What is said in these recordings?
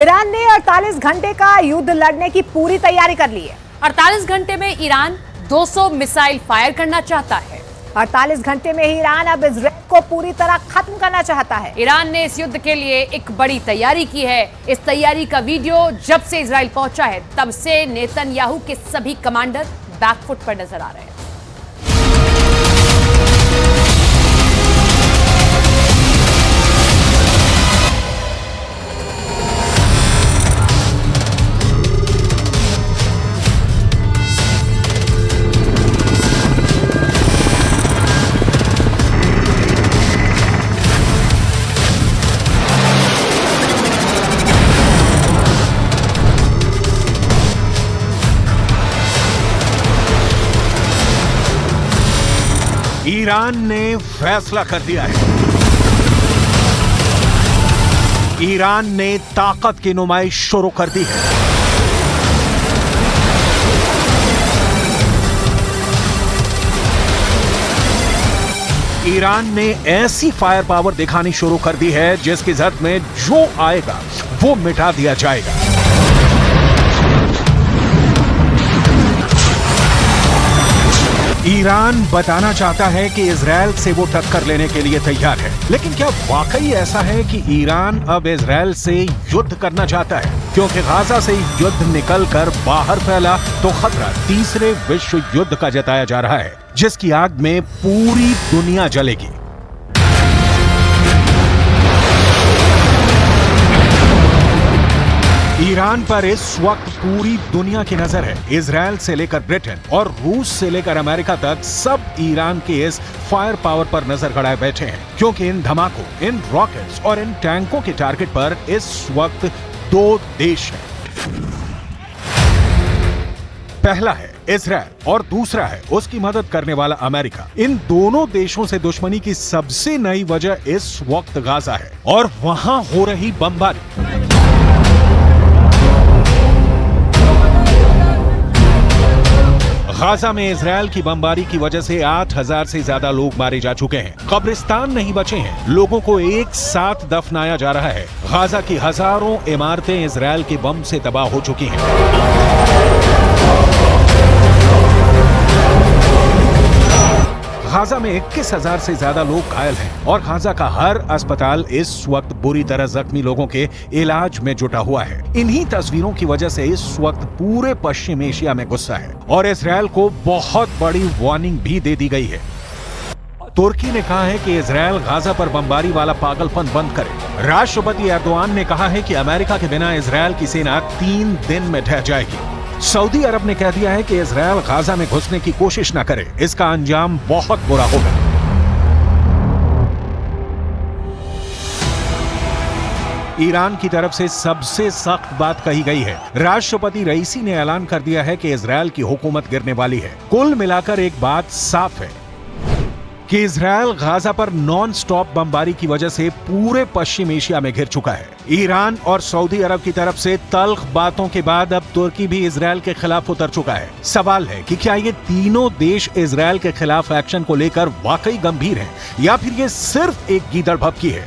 Iran ने 48 घंटे का युद्ध लड़ने की पूरी तैयारी कर ली है। 48 घंटे में ईरान 200 मिसाइल फायर करना चाहता है। 48 घंटे में ही ईरान अब इजराइल को पूरी तरह खत्म करना चाहता है। ईरान ने इस युद्ध के लिए एक बड़ी तैयारी की है। इस तैयारी का वीडियो जब से इजराइल पहुंचा है तब से नेतन्याहू के सभी कमांडर बैकफुट पर नजर आ रहे हैं। ईरान ने फैसला कर दिया है। ईरान ने ताकत की नुमाइश शुरू कर दी है। ईरान ने ऐसी फायर पावर दिखानी शुरू कर दी है जिसकी जद में जो आएगा वो मिटा दिया जाएगा। ईरान बताना चाहता है कि इजराइल से वो टक्कर लेने के लिए तैयार है, लेकिन क्या वाकई ऐसा है कि ईरान अब इजराइल से युद्ध करना चाहता है? क्योंकि गाजा से युद्ध निकलकर बाहर फैला तो खतरा तीसरे विश्व युद्ध का जताया जा रहा है, जिसकी आग में पूरी दुनिया जलेगी। ईरान पर इस वक्त पूरी दुनिया की नजर है। इजराइल से लेकर ब्रिटेन और रूस से लेकर अमेरिका तक सब ईरान के इस फायर पावर पर नजर गड़ाए बैठे हैं, क्योंकि इन धमाकों, इन रॉकेट्स और इन टैंकों के टारगेट पर इस वक्त दो देश हैं। पहला है इजराइल और दूसरा है उसकी मदद करने वाला अमेरिका। इन दोनों देशों से दुश्मनी की सबसे नई वजह इस वक्त गाजा है और वहां हो रही बमबारी। गाजा में इजराइल की बमबारी की वजह से 8,000 से ज्यादा लोग मारे जा चुके हैं। कब्रिस्तान नहीं बचे हैं। लोगों को एक साथ दफनाया जा रहा है। गाजा की हजारों इमारतें इजराइल के बम से तबाह हो चुकी हैं। गाजा में 21,000 से ज्यादा लोग घायल हैं और गाजा का हर अस्पताल इस वक्त बुरी तरह जख्मी लोगों के इलाज में जुटा हुआ है। इन्हीं तस्वीरों की वजह से इस वक्त पूरे पश्चिम एशिया में गुस्सा है और इजराइल को बहुत बड़ी वार्निंग भी दे दी गई है। तुर्की ने कहा है कि इजराइल गाजा पर बमबारी वाला पागलपन बंद करे। राष्ट्रपति एर्दोआन ने कहा है कि अमेरिका के बिना इजराइल की सेना 3 दिन में ढह जाएगी। सऊदी अरब ने कह दिया है कि इजराइल गाजा में घुसने की कोशिश न करे, इसका अंजाम बहुत बुरा होगा। ईरान की तरफ से सबसे सख्त बात कही गई है। राष्ट्रपति रईसी ने ऐलान कर दिया है कि इजराइल की हुकूमत गिरने वाली है। कुल मिलाकर एक बात साफ है कि इजराइल गाजा पर नॉन स्टॉप बमबारी की वजह से पूरे पश्चिम एशिया में घिर चुका है। ईरान और सऊदी अरब की तरफ से तल्ख बातों के बाद अब तुर्की भी इजराइल के खिलाफ उतर चुका है। सवाल है कि क्या ये तीनों देश इजराइल के खिलाफ एक्शन को लेकर वाकई गंभीर हैं या फिर ये सिर्फ एक गीदड़ भभकी है?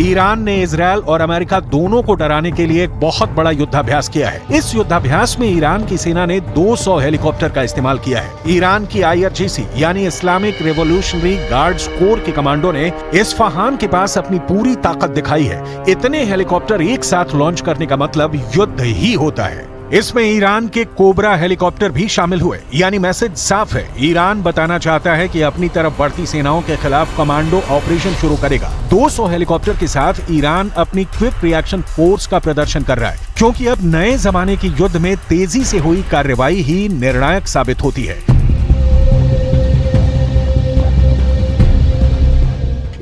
ईरान ने इजराइल और अमेरिका दोनों को डराने के लिए एक बहुत बड़ा युद्धाभ्यास किया है। इस युद्धाभ्यास में ईरान की सेना ने 200 हेलीकॉप्टर का इस्तेमाल किया है। ईरान की IRGC यानी इस्लामिक रिवॉल्यूशनरी गार्ड्स कोर के कमांडो ने इस्फहान के पास अपनी पूरी ताकत दिखाई है। इतने हेलीकॉप्टर एक साथ लॉन्च करने का मतलब युद्ध ही होता है। इसमें ईरान के कोबरा हेलीकॉप्टर भी शामिल हुए, यानी मैसेज साफ है। ईरान बताना चाहता है कि अपनी तरफ बढ़ती सेनाओं के खिलाफ कमांडो ऑपरेशन शुरू करेगा। 200 हेलीकॉप्टर के साथ ईरान अपनी क्विक रिएक्शन फोर्स का प्रदर्शन कर रहा है, क्योंकि अब नए जमाने की युद्ध में तेजी से हुई कार्रवाई ही निर्णायक साबित होती है।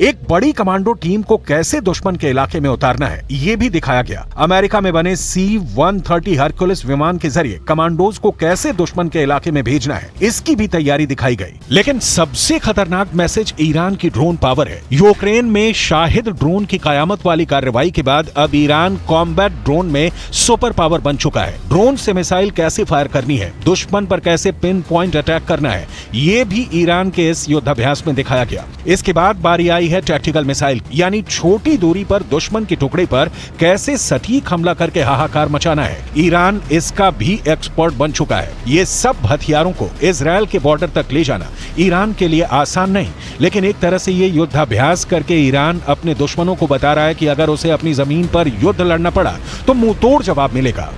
एक बड़ी कमांडो टीम को कैसे दुश्मन के इलाके में उतारना है ये भी दिखाया गया। अमेरिका में बने C-130 हरक्युलिस विमान के जरिए कमांडोज को कैसे दुश्मन के इलाके में भेजना है इसकी भी तैयारी दिखाई गई। लेकिन सबसे खतरनाक मैसेज ईरान की ड्रोन पावर है। यूक्रेन में शाहिद ड्रोन की कयामत वाली कार्रवाई के बाद अब ईरान कॉम्बैट ड्रोन में सुपर पावर बन चुका है। ड्रोन से मिसाइल कैसे फायर करनी है, दुश्मन पर कैसे पिन पॉइंट अटैक करना है, ये भी ईरान के इस युद्धाभ्यास में दिखाया गया। इसके बाद बारी आई है टैक्टिकल मिसाइल, यानी छोटी दूरी पर दुश्मन के टुकड़े पर कैसे सटीक हमला करके हाहाकार मचाना है। ईरान इसका भी एक्सपर्ट बन चुका है। ये सब हथियारों को इजराइल के बॉर्डर तक ले जाना ईरान के लिए आसान नहीं, लेकिन एक तरह से ये युद्धाभ्यास करके ईरान अपने दुश्मनों को बता रहा है कि अगर उसे अपनी जमीन पर युद्ध लड़ना पड़ा तो मुंह तोड़ जवाब मिलेगा।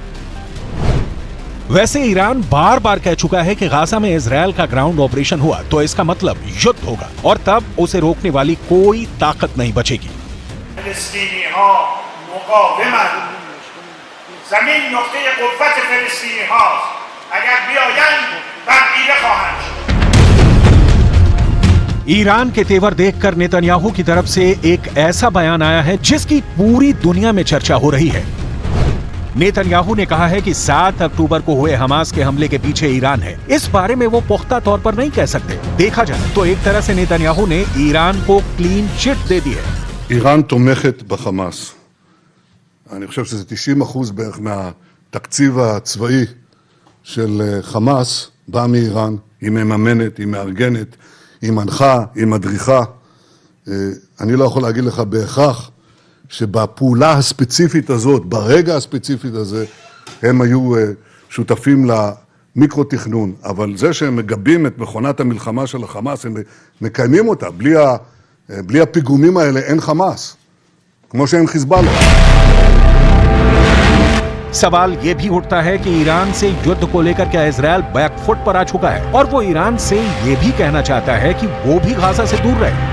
वैसे ईरान बार बार कह चुका है कि गाजा में इजराइल का ग्राउंड ऑपरेशन हुआ तो इसका मतलब युद्ध होगा और तब उसे रोकने वाली कोई ताकत नहीं बचेगी। जमीन नुक्ते कुव्वत फिलिस्तीनी हास्त, अगर बियायंद तबदील ख़वाहंद। ईरान के तेवर देखकर नेतन्याहू की तरफ से एक ऐसा बयान आया है जिसकी पूरी दुनिया में चर्चा हो रही है। नेतन्याहू ने कहा है कि 7 अक्टूबर को हुए हमास के हमले के पीछे ईरान है। इस बारे में वो पुख्ता तौर पर नहीं कह सकते। देखा जाए तो एक तरह से नेतन्याहू ने ईरान को क्लीन चिट दे दी है। איראן תומכת בחמאס. אני חושב שזה 90% בערך מהתקציב הצבאי של חמאס בא מאיראן. היא מממנת, היא מארגנת, היא מנחה, היא מדריכה. אני לא יכול להגיד לך בהכרח שבפעולה הספציפית הזאת, ברגע הספציפית הזה, הם היו שותפים למיקרו-תכנון. אבל זה שהם מגבים את מכונת המלחמה של החמאס, הם מקיימים אותה. בלי הפיגומים האלה אין חמאס. כמו שאין חיזבאללה. सवाल ये भी उठता है कि ईरान से युद्ध को लेकर क्या इजराइल बैकफुट पर आ चुका है और वो ईरान से ये भी कहना चाहता है कि वो भी गाजा से दूर रहे।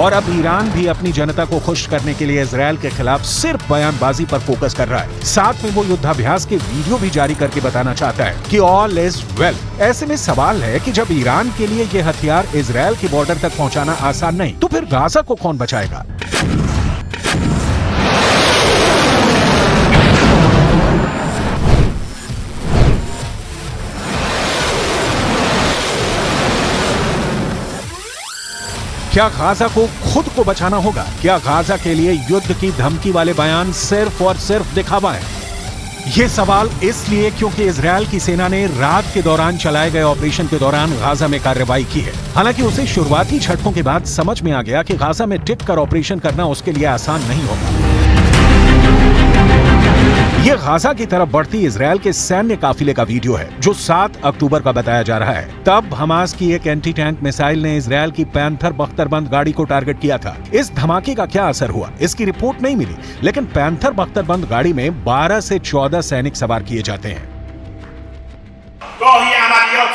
और अब ईरान भी अपनी जनता को खुश करने के लिए इजराइल के खिलाफ सिर्फ बयानबाजी पर फोकस कर रहा है। साथ में वो युद्धाभ्यास के वीडियो भी जारी करके बताना चाहता है कि ऑल इज वेल। ऐसे में सवाल है कि जब ईरान के लिए ये हथियार इजराइल के बॉर्डर तक पहुंचाना आसान नहीं, तो फिर गाजा को कौन बचाएगा? क्या गाजा को खुद को बचाना होगा? क्या गाजा के लिए युद्ध की धमकी वाले बयान सिर्फ और सिर्फ दिखावा है? ये सवाल इसलिए क्योंकि इजराइल की सेना ने रात के दौरान चलाए गए ऑपरेशन के दौरान गाजा में कार्रवाई की है। हालांकि उसे शुरुआती झटकों के बाद समझ में आ गया कि गाजा में टिक कर ऑपरेशन करना उसके लिए आसान नहीं होगा। ये गाजा की तरफ बढ़ती इजराइल के सैन्य काफिले का वीडियो है जो 7 अक्टूबर का बताया जा रहा है। तब हमास की एक एंटी टैंक मिसाइल ने इजराइल की पैंथर बख्तरबंद गाड़ी को टारगेट किया था। इस धमाके का क्या असर हुआ इसकी रिपोर्ट नहीं मिली, लेकिन पैंथर बख्तरबंद गाड़ी में 12 से 14 सैनिक सवार किए जाते हैं। गाही अमलियात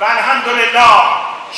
व अल्हम्दुलिल्लाह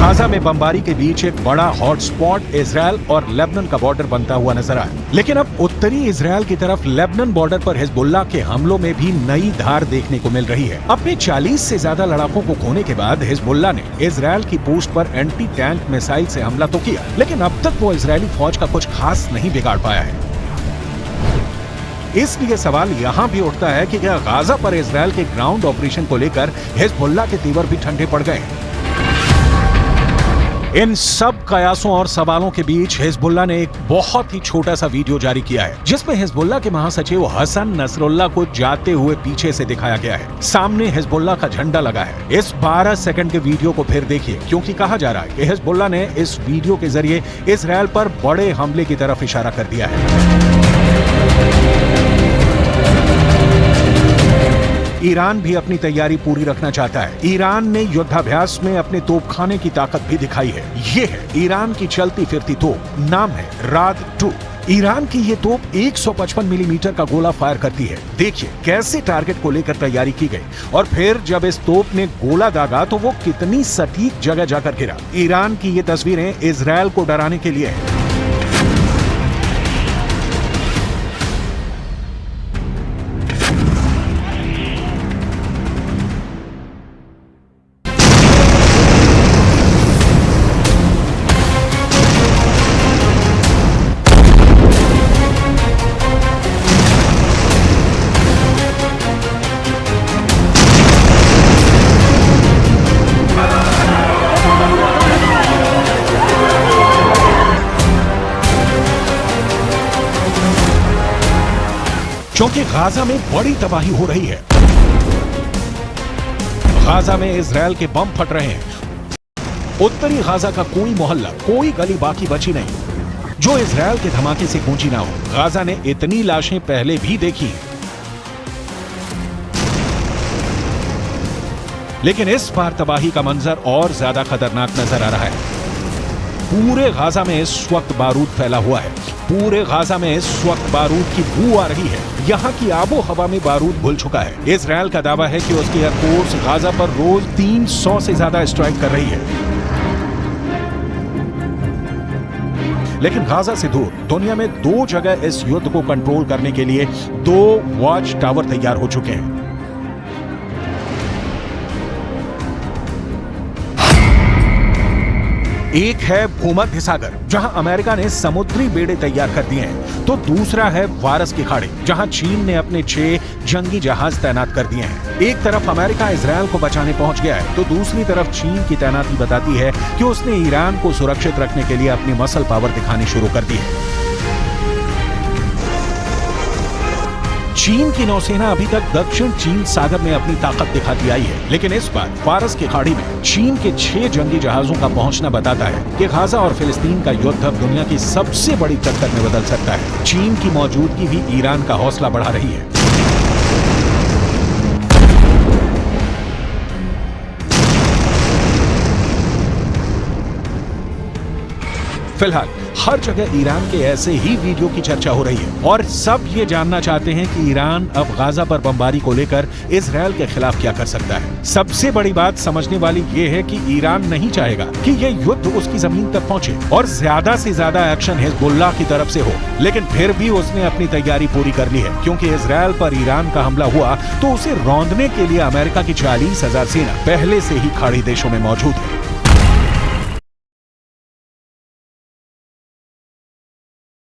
गाजा में बमबारी के बीच एक बड़ा हॉटस्पॉट इजराइल और लेबनान का बॉर्डर बनता हुआ नजर आया। लेकिन अब उत्तरी इजराइल की तरफ लेबनान बॉर्डर पर हिजबुल्लाह के हमलों में भी नई धार देखने को मिल रही है। अपने 40 से ज्यादा लड़ाकों को खोने के बाद हिजबुल्लाह ने इजराइल की पोस्ट पर एंटी टैंक मिसाइल से हमला तो किया, लेकिन अब तक वो इजरायली फौज का कुछ खास नहीं बिगाड़ पाया है। इसलिए सवाल यहाँ भी उठता है कि क्या गाजा पर इजराइल के ग्राउंड ऑपरेशन को लेकर हिजबुल्लाह के तेवर भी ठंडे पड़ गए? इन सब कयासों और सवालों के बीच हिजबुल्लाह ने एक बहुत ही छोटा सा वीडियो जारी किया है जिसमें हिजबुल्लाह के महासचिव हसन नसरुल्लाह को जाते हुए पीछे से दिखाया गया है। सामने हिजबुल्लाह का झंडा लगा है। इस 12 सेकंड के वीडियो को फिर देखिए, क्योंकि कहा जा रहा है कि हिजबुल्लाह ने इस वीडियो के जरिए इजराइल पर बड़े हमले की तरफ इशारा कर दिया है। ईरान भी अपनी तैयारी पूरी रखना चाहता है। ईरान ने युद्धाभ्यास में अपने तोपखाने की ताकत भी दिखाई है। ये है ईरान की चलती फिरती तोप, नाम है राद 2। ईरान की ये तोप 155 मिलीमीटर का गोला फायर करती है। देखिए कैसे टारगेट को लेकर तैयारी की गई और फिर जब इस तोप ने गोला दागा तो वो कितनी सटीक जगह जाकर गिरा। ईरान की ये तस्वीरें इजरायल को डराने के लिए है। क्योंकि गाजा में बड़ी तबाही हो रही है। गाजा में इजरायल के बम फट रहे हैं। उत्तरी गाजा का कोई मोहल्ला, कोई गली बाकी बची नहीं जो इजरायल के धमाके से गूंजी ना हो। गाजा ने इतनी लाशें पहले भी देखी हैं, लेकिन इस बार तबाही का मंजर और ज्यादा खतरनाक नजर आ रहा है। पूरे गाजा में इस वक्त बारूद फैला हुआ है। पूरे गाजा में इस वक्त बारूद की बू आ रही है। यहाँ की आबो हवा में बारूद घुल चुका है। इजरायल का दावा है कि उसकी एयरफोर्स गाजा पर रोज 300 से ज्यादा स्ट्राइक कर रही है। लेकिन गाजा से दूर दुनिया में 2 जगह इस युद्ध को कंट्रोल करने के लिए 2 वॉच टावर तैयार हो चुके हैं। एक है भूमध्य सागर, जहां अमेरिका ने समुद्री बेड़े तैयार कर दिए हैं, तो दूसरा है फारस की खाड़ी, जहां चीन ने अपने 6 जंगी जहाज तैनात कर दिए हैं। एक तरफ अमेरिका इजरायल को बचाने पहुंच गया है, तो दूसरी तरफ चीन की तैनाती बताती है कि उसने ईरान को सुरक्षित रखने के लिए अपनी मसल पावर दिखानी शुरू कर दी है। चीन की नौसेना अभी तक दक्षिण चीन सागर में अपनी ताकत दिखाती आई है, लेकिन इस बार फारस की खाड़ी में चीन के 6 जंगी जहाजों का पहुंचना बताता है कि गाजा और फिलिस्तीन का युद्ध अब दुनिया की सबसे बड़ी टक्कर में बदल सकता है। चीन की मौजूदगी भी ईरान का हौसला बढ़ा रही है। फिलहाल हर जगह ईरान के ऐसे ही वीडियो की चर्चा हो रही है और सब ये जानना चाहते हैं कि ईरान अब गाजा पर बमबारी को लेकर इजरायल के खिलाफ क्या कर सकता है। सबसे बड़ी बात समझने वाली ये है कि ईरान नहीं चाहेगा कि ये युद्ध उसकी जमीन तक पहुंचे और ज्यादा से ज्यादा एक्शन हिजबुल्लाह की तरफ से हो, लेकिन फिर भी उसने अपनी तैयारी पूरी कर ली है, क्योंकि इजरायल पर ईरान का हमला हुआ तो उसे रौंदने के लिए अमेरिका की 40,000 सेना पहले से ही खाड़ी देशों में मौजूद है।